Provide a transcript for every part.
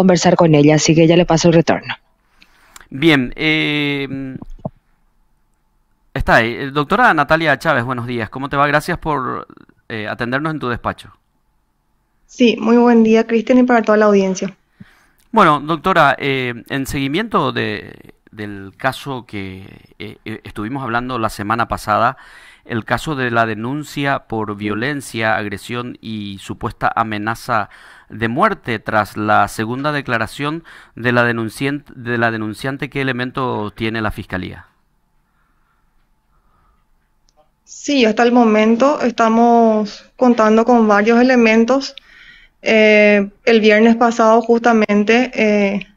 conversar con ella, así que ya le paso el retorno. Bien, está ahí. Doctora Natalia Chávez, buenos días. ¿Cómo te va? Gracias por atendernos en tu despacho. Sí, muy buen día, Cristian, y para toda la audiencia. Bueno, doctora, en seguimiento del caso que estuvimos hablando la semana pasada, el caso de la denuncia por violencia, agresión y supuesta amenaza de muerte tras la segunda declaración de la denunciante, ¿qué elementos tiene la fiscalía? Sí, hasta el momento estamos contando con varios elementos. El viernes pasado justamente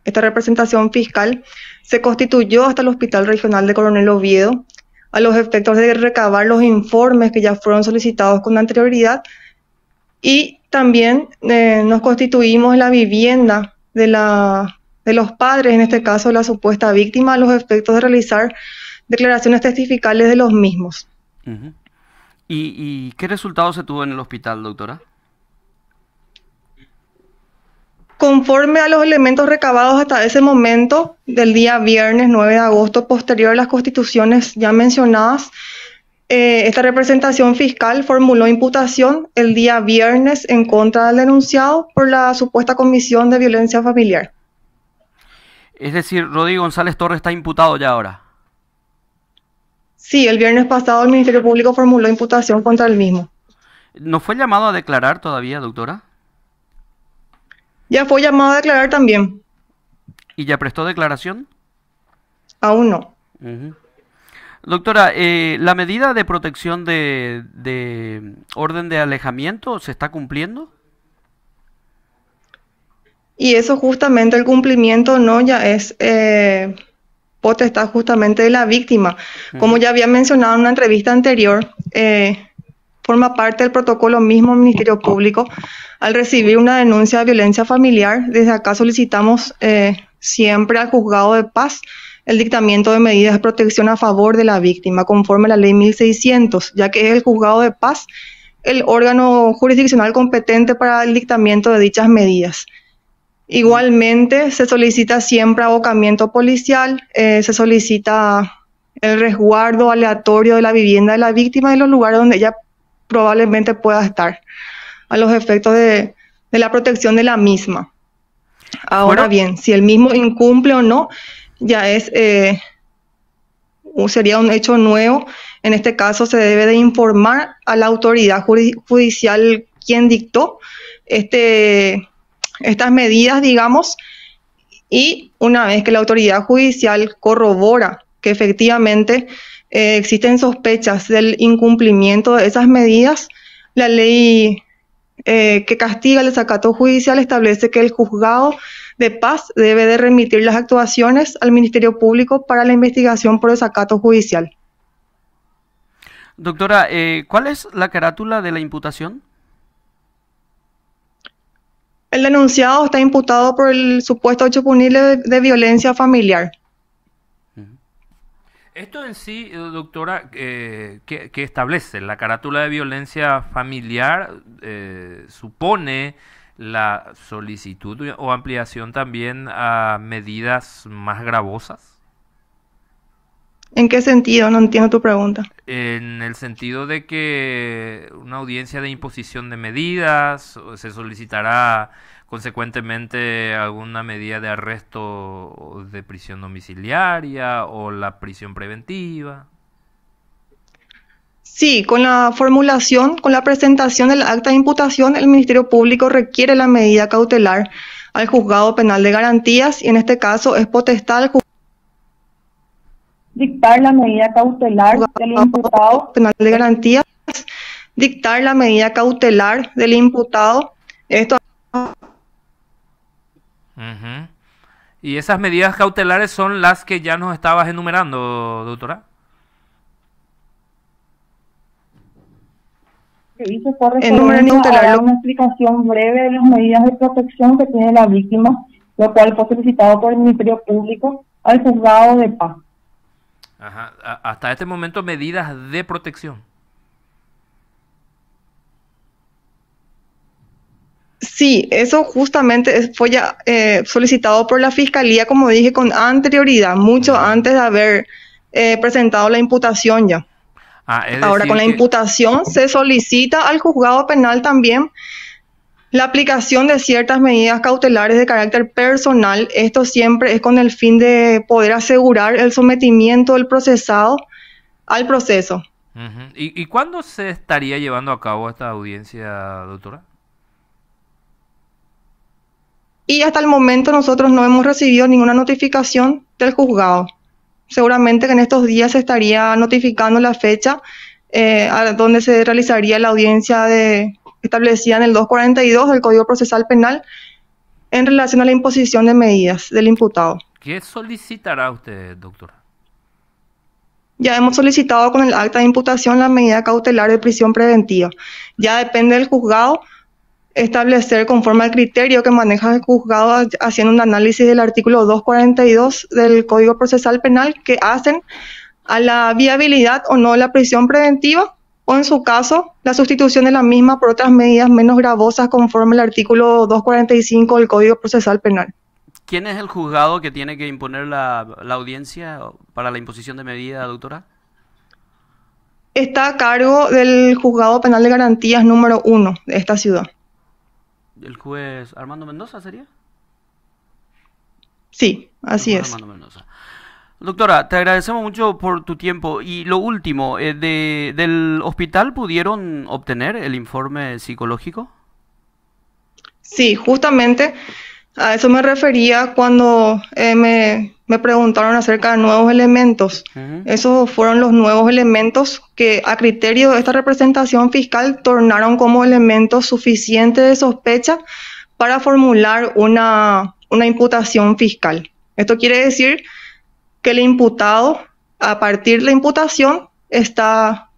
esta representación fiscal se constituyó hasta el Hospital Regional de Coronel Oviedo a los efectos de recabar los informes que ya fueron solicitados con anterioridad, y también nos constituimos en la vivienda de los padres, en este caso la supuesta víctima, a los efectos de realizar declaraciones testificales de los mismos. Ujú. ¿Y qué resultados se tuvo en el hospital, doctora? Conforme a los elementos recabados hasta ese momento, del día viernes 9 de agosto, posterior a las constituciones ya mencionadas, esta representación fiscal formuló imputación el día viernes en contra del denunciado por la supuesta comisión de violencia familiar. Es decir, Rodrigo González Torres está imputado ya ahora. Sí, el viernes pasado el Ministerio Público formuló imputación contra el mismo. ¿No fue llamado a declarar todavía, doctora? Ya fue llamado a declarar también. ¿Y ya prestó declaración? Aún no. Ujú. Doctora, ¿la medida de protección de orden de alejamiento se está cumpliendo? Y eso justamente, el cumplimiento no ya es potestad justamente de la víctima. Como Ujú. ya había mencionado en una entrevista anterior, forma parte del protocolo mismo Ministerio Público. Al recibir una denuncia de violencia familiar, desde acá solicitamos siempre al juzgado de paz el dictamiento de medidas de protección a favor de la víctima, conforme a la ley 1600, ya que es el juzgado de paz el órgano jurisdiccional competente para el dictamiento de dichas medidas. Igualmente, se solicita siempre abocamiento policial, se solicita el resguardo aleatorio de la vivienda de la víctima y los lugares donde ella probablemente pueda estar, a los efectos de la protección de la misma. Ahora Fueron, bien, si el mismo incumple o no, ya sería un hecho nuevo. En este caso se debe de informar a la autoridad judicial quien dictó estas medidas, digamos, y una vez que la autoridad judicial corrobora que efectivamente existen sospechas del incumplimiento de esas medidas, la ley que castiga el desacato judicial establece que el juzgado de paz debe de remitir las actuaciones al Ministerio Público para la investigación por desacato judicial. doctora, ¿cuál es la carátula de la imputación? El denunciado está imputado por el supuesto hecho punible de violencia familiar. Esto en sí, doctora, que establece la carátula de violencia familiar, supone la solicitud o ampliación también a medidas más gravosas, ¿En qué sentido? No entiendo tu pregunta. en el sentido de que una audiencia de imposición de medidas, o se solicitará consecuentemente alguna medida de arresto o de prisión domiciliaria o la prisión preventiva. Sí, con la formulación, con la presentación del acta de imputación, el Ministerio Público requiere la medida cautelar al juzgado penal de garantías, y en este caso es potestad del Dictar la medida cautelar del juzgado imputado. penal de garantías, dictar la medida cautelar del imputado. Esto Ujú. Y esas medidas cautelares son las que ya nos estabas enumerando, doctora. Que hizo por en número referencia a cautelar, dar una explicación breve de las medidas de protección que tiene la víctima, lo cual fue solicitado por el Ministerio Público al juzgado de paz. Ajá. Hasta este momento, medidas de protección. Sí, eso justamente fue ya solicitado por la Fiscalía, como dije, con anterioridad, mucho antes de haber presentado la imputación ya. Es Ahora, con la imputación se solicita al juzgado penal también la aplicación de ciertas medidas cautelares de carácter personal. Esto siempre es con el fin de poder asegurar el sometimiento del procesado al proceso. ¿Y cuándo se estaría llevando a cabo esta audiencia, doctora? Y hasta el momento nosotros no hemos recibido ninguna notificación del juzgado. Seguramente que en estos días se estaría notificando la fecha a donde se realizaría la audiencia establecida en el 242 del Código Procesal Penal en relación a la imposición de medidas del imputado. ¿Qué solicitará usted, doctora? Ya hemos solicitado con el acta de imputación la medida cautelar de prisión preventiva. Ya depende del juzgado establecer conforme al criterio que maneja el juzgado haciendo un análisis del artículo 242 del Código Procesal Penal que hacen a la viabilidad o no de la prisión preventiva o en su caso la sustitución de la misma por otras medidas menos gravosas conforme al artículo 245 del Código Procesal Penal. ¿Quién es el juzgado que tiene que imponer la audiencia para la imposición de medida, doctora? Está a cargo del Juzgado Penal de Garantías número 1 de esta ciudad. ¿El juez Armando Mendoza sería? Sí, así es. Armando Mendoza. Doctora, te agradecemos mucho por tu tiempo. Y lo último, ¿del hospital pudieron obtener el informe psicológico? Sí, justamente a eso me refería cuando me preguntaron acerca de nuevos elementos. Esos fueron los nuevos elementos que a criterio de esta representación fiscal tornaron como elementos suficientes de sospecha para formular una imputación fiscal. Esto quiere decir que el imputado, a partir de la imputación, está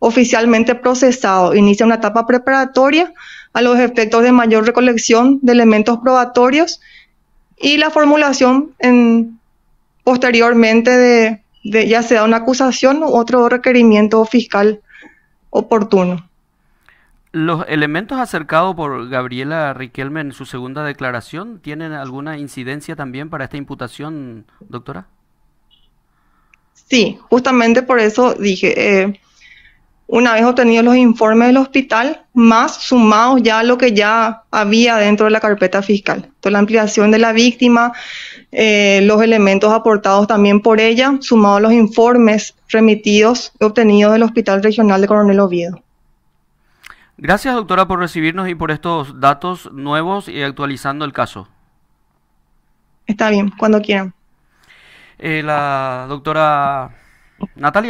oficialmente procesado, inicia una etapa preparatoria a los efectos de mayor recolección de elementos probatorios y la formulación posteriormente de ya sea una acusación u otro requerimiento fiscal oportuno. ¿Los elementos acercados por Gabriela Riquelme en su segunda declaración tienen alguna incidencia también para esta imputación, doctora? Sí, justamente por eso dije, una vez obtenidos los informes del hospital, más sumados ya a lo que ya había dentro de la carpeta fiscal. Entonces, la ampliación de la víctima, los elementos aportados también por ella, sumados a los informes remitidos y obtenidos del Hospital Regional de Coronel Oviedo. Gracias, doctora, por recibirnos y por estos datos nuevos y actualizando el caso. Está bien, cuando quieran. La doctora Natalia.